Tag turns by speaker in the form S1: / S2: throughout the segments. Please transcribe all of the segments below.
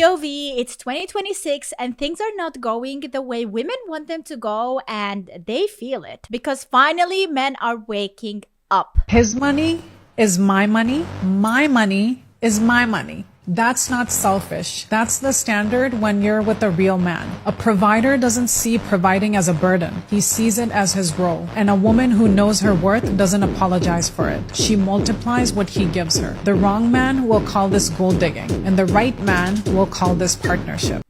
S1: POV, it's 2026 and things are not going the way women want them to go, and they feel it because finally men are waking up.
S2: His money is my money. My money is my money. That's not selfish. That's the standard when you're with a real man. A provider doesn't see providing as a burden. He sees it as his role. And a woman who knows her worth doesn't apologize for it. She multiplies what he gives her. The wrong man will call this gold digging, and the right man will call this partnership.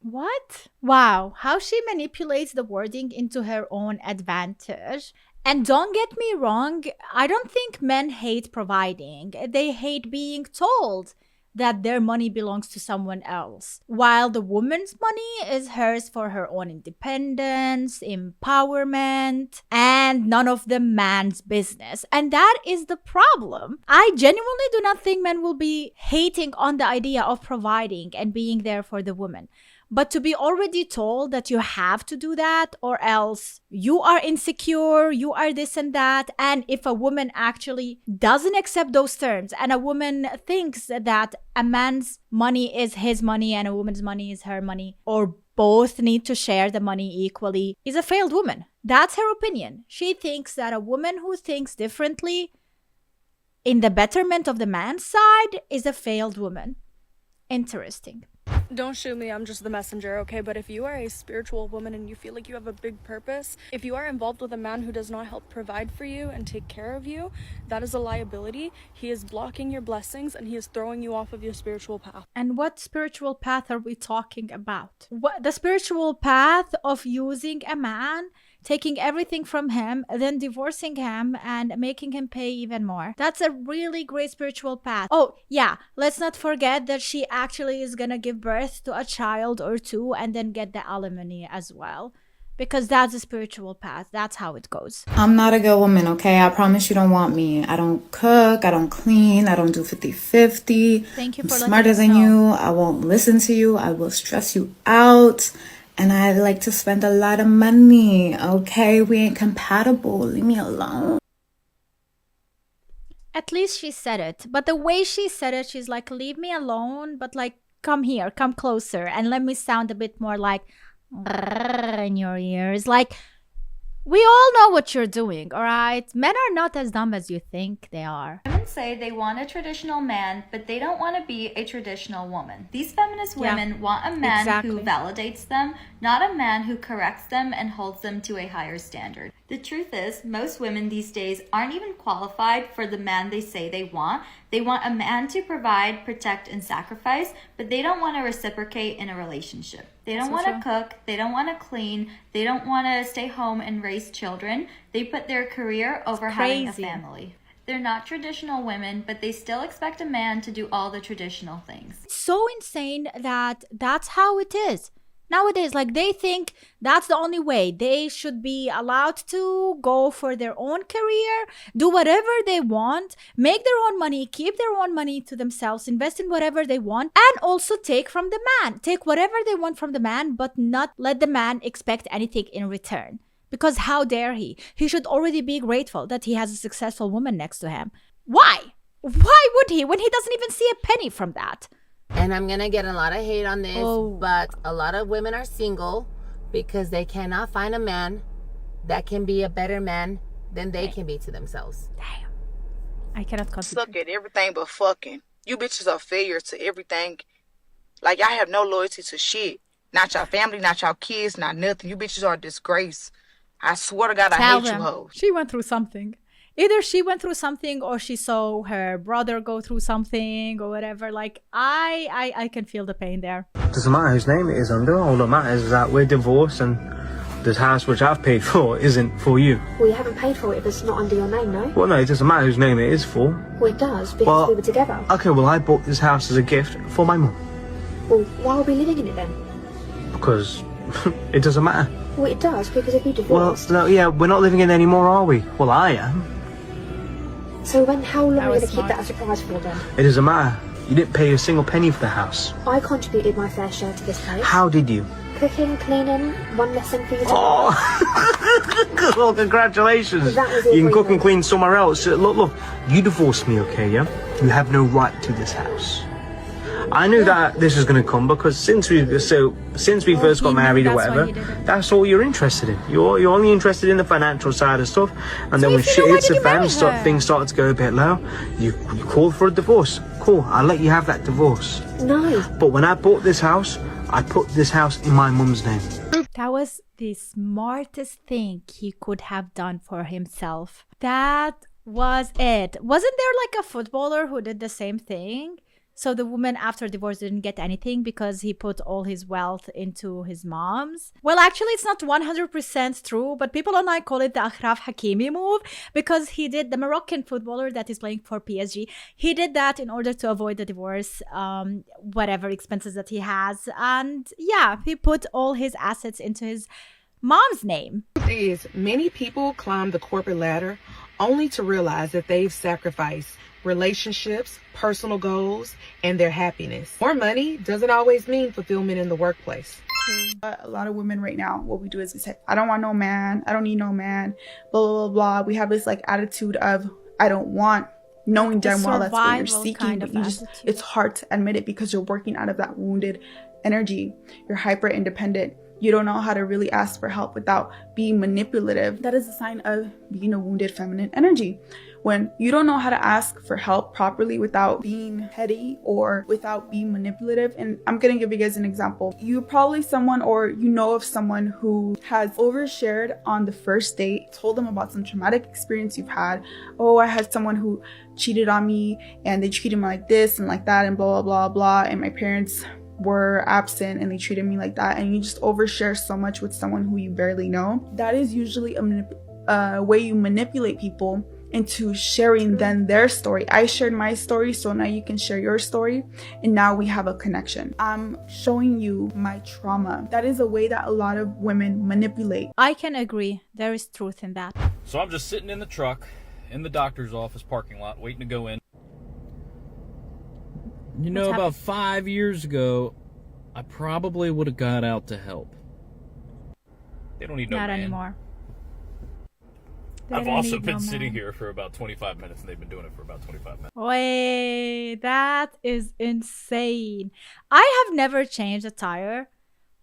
S1: What? Wow, how she manipulates the wording into her own advantage. And don't get me wrong, I don't think men hate providing. They hate being told that their money belongs to someone else, while the woman's money is hers for her own independence, empowerment, and none of the man's business. And that is the problem. I genuinely do not think men will be hating on the idea of providing and being there for the woman. But to be already told that you have to do that or else you are insecure, you are this and that. And if a woman actually doesn't accept those terms and a woman thinks that a man's money is his money and a woman's money is her money, or both need to share the money equally, is a failed woman. That's her opinion. She thinks that a woman who thinks differently in the betterment of the man's side is a failed woman. Interesting.
S3: Don't shoot me, I'm just the messenger, okay? But if you are a spiritual woman and you feel like you have a big purpose, if you are involved with a man who does not help provide for you and take care of you, that is a liability. He is blocking your blessings and he is throwing you off of your spiritual path.
S1: And what spiritual path are we talking about? What, the spiritual path of using a man, taking everything from him, then divorcing him and making him pay even more. That's a really great spiritual path. Oh, yeah, let's not forget that she actually is gonna give birth to a child or two and then get the alimony as well. Because that's a spiritual path. That's how it goes.
S4: I'm not a good woman, okay? I promise you don't want me. I don't cook, I don't clean, I don't do 50-50.
S1: Thank you for
S4: I'm
S1: letting
S4: smarter
S1: us
S4: than
S1: know.
S4: you. I won't listen to you. I will stress you out. And I like to spend a lot of money, okay? We ain't compatible. Leave me alone.
S1: At least she said it. But the way she said it, she's like, leave me alone, but like, come here, come closer, and let me sound a bit more like in your ears. Like, we all know what you're doing, all right? Men are not as dumb as you think they are.
S5: Women say they want a traditional man, but they don't want to be a traditional woman. These feminist women want a man who validates them, not a man who corrects them and holds them to a higher standard. The truth is, most women these days aren't even qualified for the man they say they want. They want a man to provide, protect, and sacrifice, but they don't want to reciprocate in a relationship. They don't want to cook, they don't want to clean, they don't want to stay home and raise children. They put their career over having a family. They're not traditional women, but they still expect a man to do all the traditional things.
S1: It's so insane that that's how it is. Nowadays, like, they think that's the only way. They should be allowed to go for their own career, do whatever they want, make their own money, keep their own money to themselves, invest in whatever they want, and also take from the man. Take whatever they want from the man, but not let the man expect anything in return. Because how dare he? He should already be grateful that he has a successful woman next to him. Why? Why would he when he doesn't even see a penny from that?
S6: And I'm going to get a lot of hate on this, but a lot of women are single because they cannot find a man that can be a better man than they can be to themselves.
S1: Damn. I cannot concentrate.
S7: Suck at everything but fucking. You bitches are failures to everything. Like, y'all have no loyalty to shit. Not y'all family, not y'all kids, not nothing. You bitches are a disgrace. I swear to God, I hate you hoes.
S1: She went through something. Either she went through something or she saw her brother go through something or whatever. Like, I can feel the pain there.
S8: Doesn't matter whose name it is under. All that matters is that we're divorced and this house which I've paid for isn't for you.
S9: Well, you haven't paid for it if it's not under your name, no?
S8: Well, no, it doesn't matter whose name it is for.
S9: Well, it does, because we were together.
S8: Okay, well, I bought this house as a gift for my mum.
S9: Well, why are we living in it then?
S8: Because it doesn't matter.
S9: Well, it does, because if you divorced...
S8: Well, no, yeah, we're not living in it anymore, are we? Well, I am.
S9: So how long are you going to keep that a surprise for then?
S8: It doesn't matter. You didn't pay a single penny for the house.
S9: I contributed my fair share to this place.
S8: How did you?
S9: Cooking, cleaning, one lesson for you to
S8: Oh, well, congratulations. You can cook and clean somewhere else. Look, you divorced me, okay, yeah? You have no right to this house. I knew that this was going to come because since we first got married or whatever, that's all you're interested in. You're only interested in the financial side of stuff, and then when shit hits the fan, things started to go a bit low. You called for a divorce. Cool, I'll let you have that divorce.
S9: No.
S8: But when I bought this house, I put this house in my mum's name.
S1: That was the smartest thing he could have done for himself. That was it. Wasn't there like a footballer who did the same thing? So the woman after divorce didn't get anything because he put all his wealth into his mom's. Well, actually, it's not 100% true, but people online call it the Achraf Hakimi move because he did, the Moroccan footballer that is playing for PSG, he did that in order to avoid the divorce, whatever expenses that he has. And yeah, he put all his assets into his mom's name.
S10: Is many people climb the corporate ladder only to realize that they've sacrificed relationships, personal goals, and their happiness. More money doesn't always mean fulfillment in the workplace.
S11: A lot of women right now, what we do is we say, I don't want no man, I don't need no man, blah, blah, blah, blah. We have this like attitude of, I don't want, knowing damn well that's what you're seeking, but it's hard to admit it because you're working out of that wounded energy. You're hyper independent. You don't know how to really ask for help without being manipulative. That is a sign of being a wounded feminine energy. When you don't know how to ask for help properly without being petty or without being manipulative. And I'm gonna give you guys an example. You probably someone, or you know of someone who has overshared on the first date, told them about some traumatic experience you've had. Oh, I had someone who cheated on me and they treated me like this and like that and blah, blah, blah, blah. And my parents were absent and they treated me like that. And you just overshare so much with someone who you barely know. That is usually a way you manipulate people into sharing then their story. I shared my story, so now you can share your story, and now we have a connection. I'm showing you my trauma. That is a way that a lot of women manipulate.
S1: I can agree. There is truth in that.
S12: So I'm just sitting in the truck in the doctor's office parking lot waiting to go in. You know, about 5 years ago, I probably would have got out to help. They don't need no man.
S1: Not anymore.
S12: I've also been sitting here for about 25 minutes, and they've been doing it for about 25 minutes.
S1: Wait, that is insane. I have never changed a tire.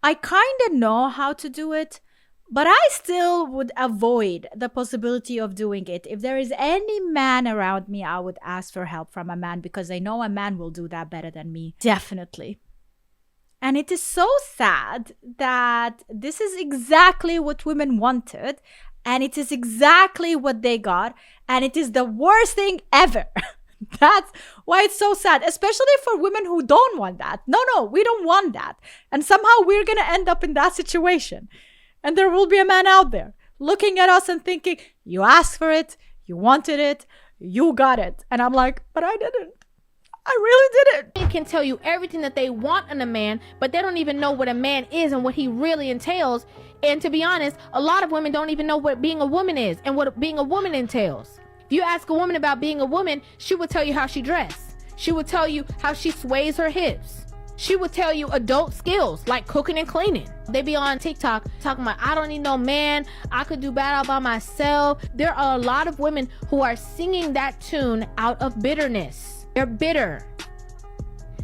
S1: I kind of know how to do it, but I still would avoid the possibility of doing it. If there is any man around me, I would ask for help from a man because I know a man will do that better than me. Definitely. And it is so sad that this is exactly what women wanted. And it is exactly what they got. And it is the worst thing ever. That's why it's so sad, especially for women who don't want that. No, we don't want that. And somehow we're going to end up in that situation. And there will be a man out there looking at us and thinking, you asked for it, you wanted it, you got it. And I'm like, but I didn't. I really didn't.
S13: Men can tell you everything that they want in a man, but they don't even know what a man is and what he really entails. And to be honest, a lot of women don't even know what being a woman is and what being a woman entails. If you ask a woman about being a woman, she would tell you how she dressed. She would tell you how she sways her hips. She would tell you adult skills like cooking and cleaning. They be on TikTok talking about, I don't need no man. I could do bad all by myself. There are a lot of women who are singing that tune out of bitterness. They're bitter.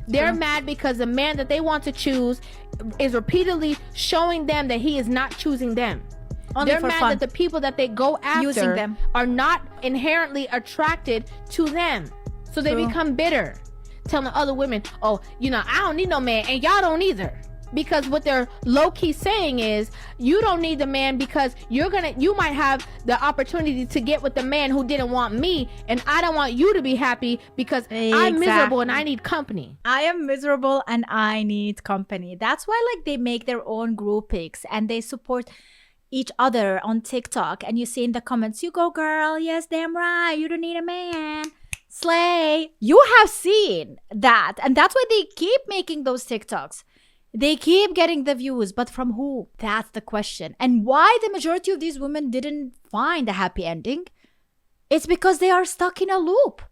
S13: They're mad because the man that they want to choose is repeatedly showing them that he is not choosing them. They're mad that the people that they go after are not inherently attracted to them. So they become bitter, telling other women, oh, you know, I don't need no man and y'all don't either. Because what they're low-key saying is, you don't need the man because you might have the opportunity to get with the man who didn't want me, and I don't want you to be happy because I'm miserable and I need company.
S1: I am miserable and I need company. That's why like they make their own group pics and they support each other on TikTok. And you see in the comments, you go girl, yes, damn right, you don't need a man. Slay. You have seen that. And that's why they keep making those TikToks. They keep getting the views, but from who? That's the question. And why the majority of these women didn't find a happy ending? It's because they are stuck in a loop.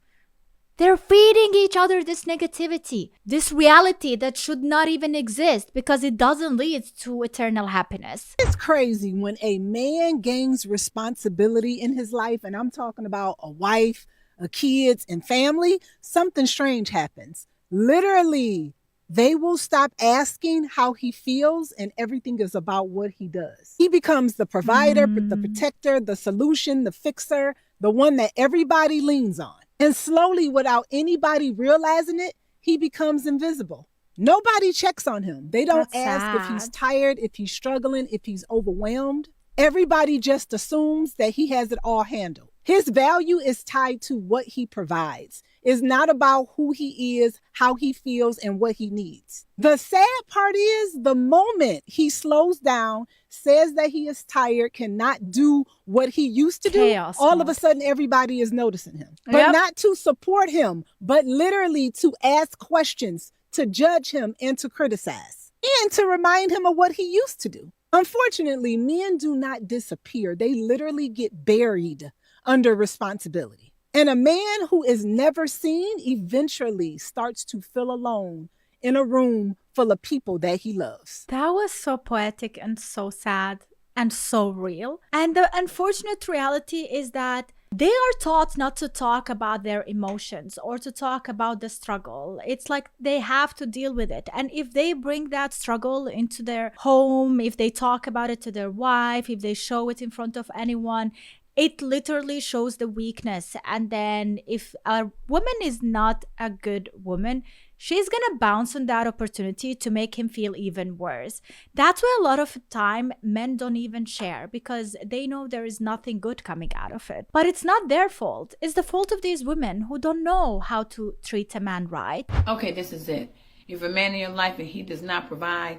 S1: They're feeding each other this negativity, this reality that should not even exist because it doesn't lead to eternal happiness.
S14: It's crazy when a man gains responsibility in his life, and I'm talking about a wife, kids, and family, something strange happens. Literally, They will stop asking how he feels, and everything is about what he does. He becomes the provider, the protector, the solution, the fixer, the one that everybody leans on. And slowly, without anybody realizing it, he becomes invisible. Nobody checks on him. They don't ask if he's tired, if he's struggling, if he's overwhelmed. Everybody just assumes that he has it all handled. His value is tied to what he provides. It's not about who he is, how he feels, and what he needs. The sad part is the moment he slows down, says that he is tired, cannot do what he used to do, all of a sudden everybody is noticing him. But not to support him, but literally to ask questions, to judge him, and to criticize, and to remind him of what he used to do. Unfortunately, men do not disappear. They literally get buried under responsibility. And a man who is never seen eventually starts to feel alone in a room full of people that he loves.
S1: That was so poetic and so sad and so real. And the unfortunate reality is that they are taught not to talk about their emotions or to talk about the struggle. It's like they have to deal with it. And if they bring that struggle into their home, if they talk about it to their wife, if they show it in front of anyone, it literally shows the weakness. And then if a woman is not a good woman, she's going to bounce on that opportunity to make him feel even worse. That's why a lot of time men don't even share, because they know there is nothing good coming out of it. But it's not their fault. It's the fault of these women who don't know how to treat a man right.
S15: Okay, this is it. If a man in your life and he does not provide,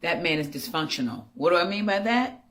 S15: that man is dysfunctional. What do I mean by that?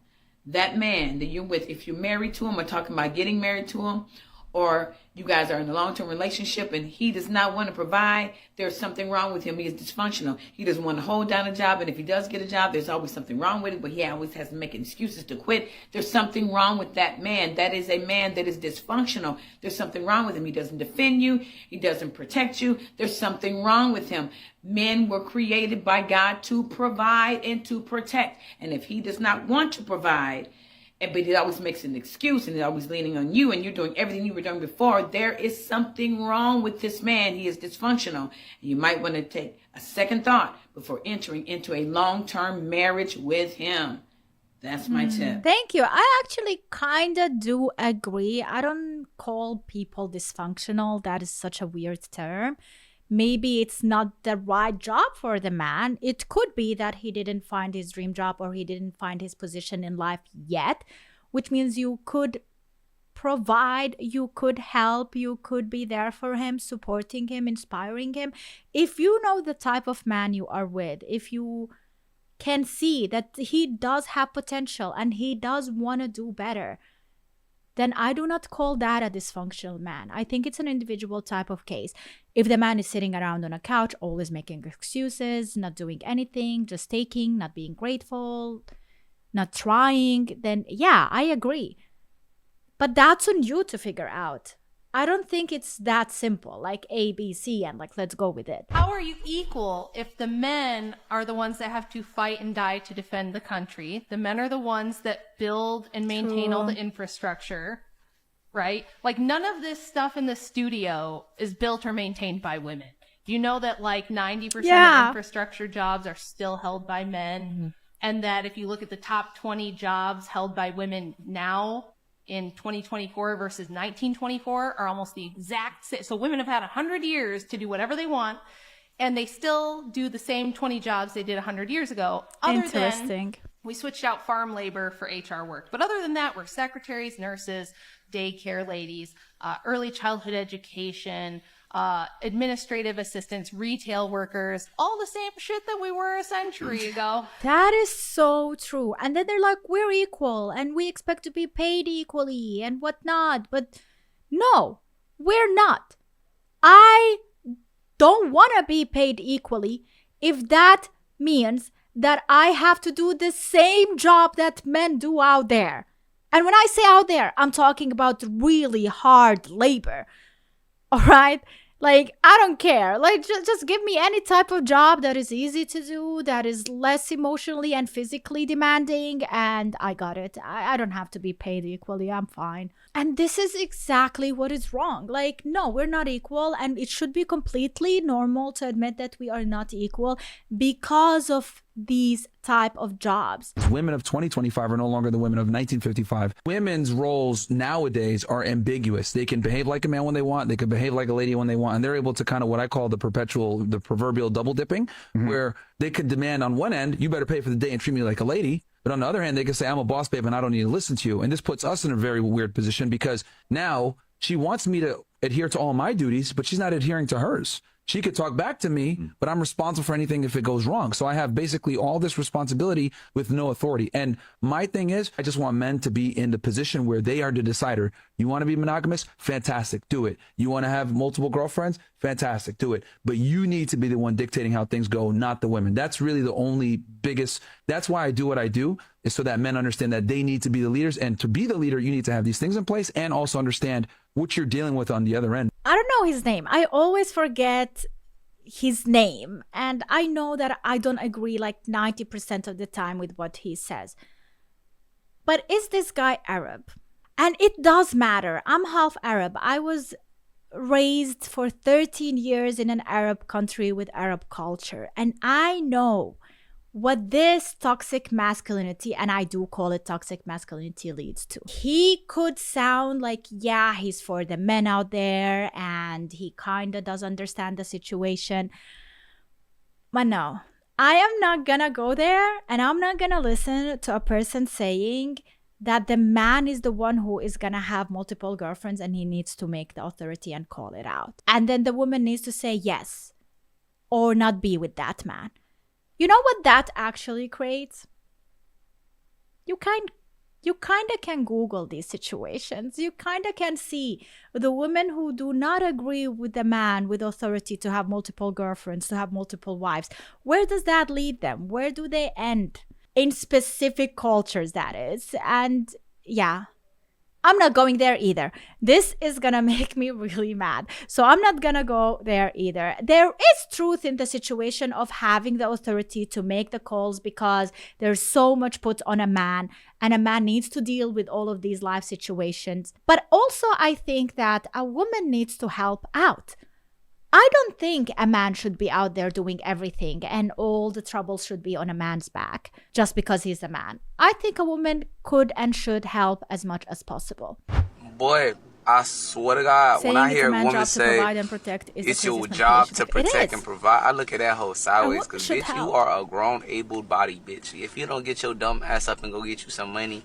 S15: That man that you're with, if you're married to him or talking about getting married to him, or you guys are in a long-term relationship and he does not want to provide, there's something wrong with him. He is dysfunctional. He doesn't want to hold down a job, and if he does get a job, there's always something wrong with it, but he always has to make excuses to quit. There's something wrong with that man. That is a man that is dysfunctional. There's something wrong with him. He doesn't defend you. He doesn't protect you. There's something wrong with him. Men were created by God to provide and to protect. And if he does not want to provide, but he always makes an excuse and he's always leaning on you and you're doing everything you were doing before, there is something wrong with this man. He is dysfunctional. You might want to take a second thought before entering into a long-term marriage with him. That's my tip.
S1: Thank you. I actually kind of do agree. I don't call people dysfunctional. That is such a weird term. Maybe it's not the right job for the man. It could be that he didn't find his dream job or he didn't find his position in life yet, which means you could provide, you could help, you could be there for him, supporting him, inspiring him. If you know the type of man you are with, if you can see that he does have potential and he does want to do better, then I do not call that a dysfunctional man. I think it's an individual type of case. If the man is sitting around on a couch, always making excuses, not doing anything, just taking, not being grateful, not trying, then yeah, I agree. But that's on you to figure out. I don't think it's that simple, like A, B, C, and like, let's go with it.
S13: How are you equal if the men are the ones that have to fight and die to defend the country? The men are the ones that build and maintain all the infrastructure, right? Like, none of this stuff in the studio is built or maintained by women. Do you know that like 90% of infrastructure jobs are still held by men? Mm-hmm. And that if you look at the top 20 jobs held by women now, in 2024 versus 1924 are almost the exact same. So women have had 100 years to do whatever they want, and they still do the same 20 jobs they did 100 years ago.
S1: Interesting.
S13: We switched out farm labor for HR work. But other than that, we're secretaries, nurses, daycare ladies, early childhood education, administrative assistants, retail workers, all the same shit that we were a century ago.
S1: That is so true. And then they're like, we're equal and we expect to be paid equally and whatnot. But no, we're not. I don't want to be paid equally if that means that I have to do the same job that men do out there. And when I say out there, I'm talking about really hard labor. All right? Like, I don't care. Like, just give me any type of job that is easy to do, that is less emotionally and physically demanding, and I got it. I don't have to be paid equally. I'm fine. And this is exactly what is wrong. Like, no, we're not equal, and it should be completely normal to admit that we are not equal because of these type of jobs.
S16: Women of 2025 are no longer the women of 1955. Women's roles nowadays are ambiguous. They can behave like a man when they want. They can behave like a lady when they want. And they're able to kind of what I call the proverbial double dipping, where they could demand on one end, you better pay for the day and treat me like a lady. But on the other hand, they can say, I'm a boss babe and I don't need to listen to you. And this puts us in a very weird position because now she wants me to adhere to all my duties, but she's not adhering to hers. She could talk back to me, but I'm responsible for anything if it goes wrong. So I have basically all this responsibility with no authority. And my thing is, I just want men to be in the position where they are the decider. You want to be monogamous? Fantastic. Do it. You want to have multiple girlfriends? Fantastic. Do it. But you need to be the one dictating how things go, not the women. That's really the only biggest, that's why I do what I do, is so that men understand that they need to be the leaders. And to be the leader, you need to have these things in place and also understand what you're dealing with on the other end.
S1: I don't know his name. I always forget his name. And I know that I don't agree like 90% of the time with what he says. But is this guy Arab? And it does matter. I'm half Arab. I was raised for 13 years in an Arab country with Arab culture. And I know what this toxic masculinity, and I do call it toxic masculinity, leads to. He could sound like, yeah, he's for the men out there and he kind of does understand the situation. But no, I am not gonna go there, and I'm not gonna listen to a person saying that the man is the one who is gonna have multiple girlfriends and he needs to make the authority and call it out. And then the woman needs to say yes or not be with that man. You know what that actually creates? You kind of can Google these situations. You kind of can see the women who do not agree with the man with authority to have multiple girlfriends, to have multiple wives. Where does that lead them? Where do they end? In specific cultures, that is. And yeah, I'm not going there either. This is gonna make me really mad. So I'm not gonna go there either. There is truth in the situation of having the authority to make the calls because there's so much put on a man, and a man needs to deal with all of these life situations. But also I think that a woman needs to help out. I don't think a man should be out there doing everything and all the troubles should be on a man's back just because he's a man. I think a woman could and should help as much as possible.
S17: Boy, I swear to God,
S1: saying
S17: when I hear a woman say
S1: it's
S17: your job to protect and provide, I look at that whole sideways because, bitch, you are a grown, able-bodied bitch. If you don't get your dumb ass up and go get you some money,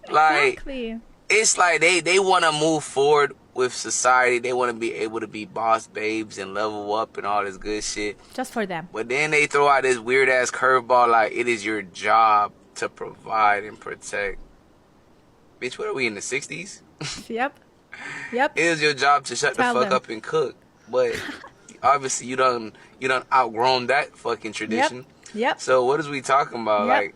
S17: like,
S1: exactly.
S17: It's like they want to move forward with society. They want to be able to be boss babes and level up and all this good shit.
S1: Just for them.
S17: But then they throw out this weird ass curveball like it is your job to provide and protect. Bitch, what are we in the 60s?
S1: Yep.
S17: It is your job to shut the fuck up and cook. But obviously you done outgrown that fucking tradition.
S1: Yep.
S17: So what is we talking about? Like,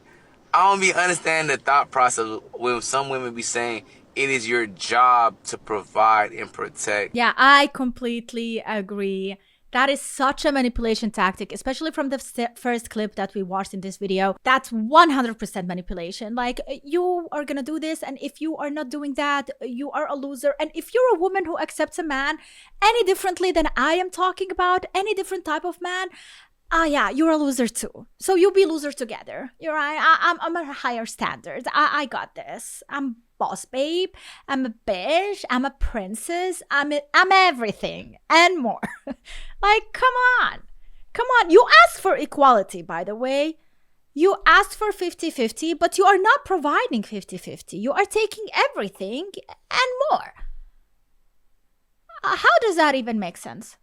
S17: I don't be understanding the thought process when some women be saying it is your job to provide and protect.
S1: Yeah, I completely agree. That is such a manipulation tactic, especially from the first clip that we watched in this video. That's 100% manipulation. Like, you are gonna do this, and if you are not doing that, you are a loser. And if you're a woman who accepts a man any differently than I am talking about, any different type of man, yeah, you're a loser too. So you'll be loser together. You're right. I'm a higher standard. I got this. I'm boss babe. I'm a bitch. I'm a princess. I'm everything and more. Like, come on. You asked for equality, by the way. You asked for 50-50, but you are not providing 50-50. You are taking everything and more. How does that even make sense?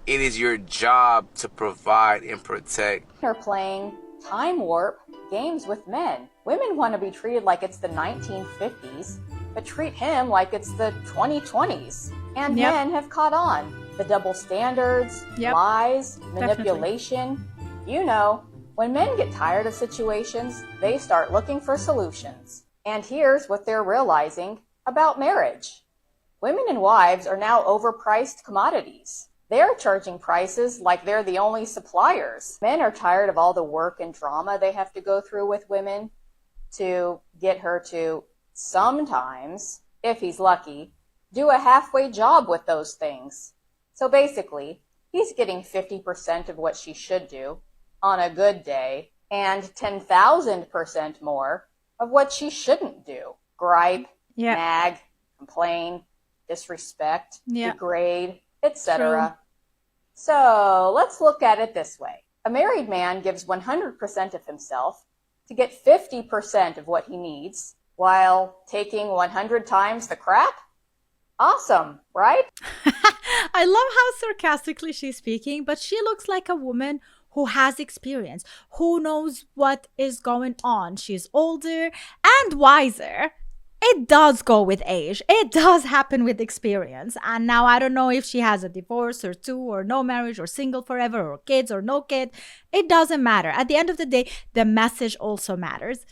S17: It is your job to provide and protect.
S18: Are playing time warp games with men. Women want to be treated like it's the 1950s, but treat him like it's the 2020s. And men have caught on. The double standards, lies, manipulation. You know, when men get tired of situations, they start looking for solutions. And here's what they're realizing about marriage. Women and wives are now overpriced commodities. They're charging prices like they're the only suppliers. Men are tired of all the work and drama they have to go through with women to get her to sometimes, if he's lucky, do a halfway job with those things. So basically, he's getting 50% of what she should do on a good day and 10,000% more of what she shouldn't do. Gripe, nag, complain, disrespect, degrade, etc. So let's look at it this way. A married man gives 100% of himself to get 50% of what he needs while taking 100 times the crap? Awesome, right?
S1: I love how sarcastically she's speaking, but she looks like a woman who has experience, who knows what is going on. She's older and wiser. It does go with age. It does happen with experience. And now I don't know if she has a divorce or two or no marriage or single forever or kids or no kid. It doesn't matter. At the end of the day, the message also matters.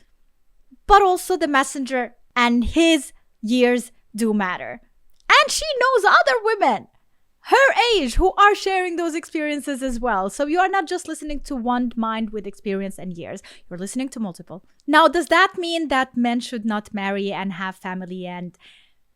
S1: But also the messenger and his years do matter. And she knows other women her age who are sharing those experiences as well. So you are not just listening to one mind with experience and years. You're listening to multiple. Now, does that mean that men should not marry and have family and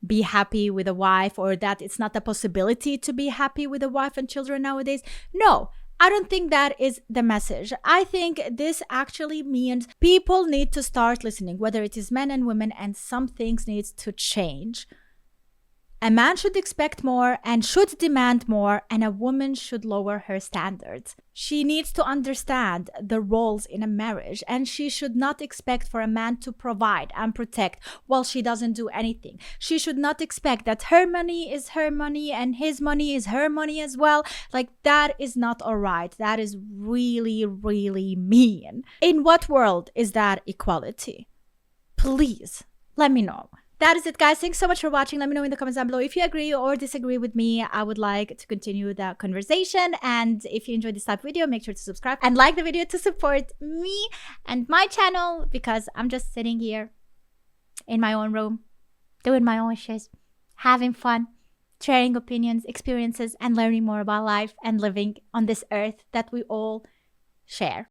S1: be happy with a wife, or that it's not a possibility to be happy with a wife and children nowadays? No, I don't think that is the message. I think this actually means people need to start listening, whether it is men and women, and some things need to change. A man should expect more and should demand more, and a woman should lower her standards. She needs to understand the roles in a marriage, and she should not expect for a man to provide and protect while she doesn't do anything. She should not expect that her money is her money and his money is her money as well. Like, that is not all right. That is really, really mean. In what world is that equality? Please, let me know. That is it, guys. Thanks so much for watching. Let me know in the comments down below if you agree or disagree with me. I would like to continue the conversation. And if you enjoyed this type of video, make sure to subscribe and like the video to support me and my channel, because I'm just sitting here in my own room, doing my own shit, having fun, sharing opinions, experiences, and learning more about life and living on this earth that we all share.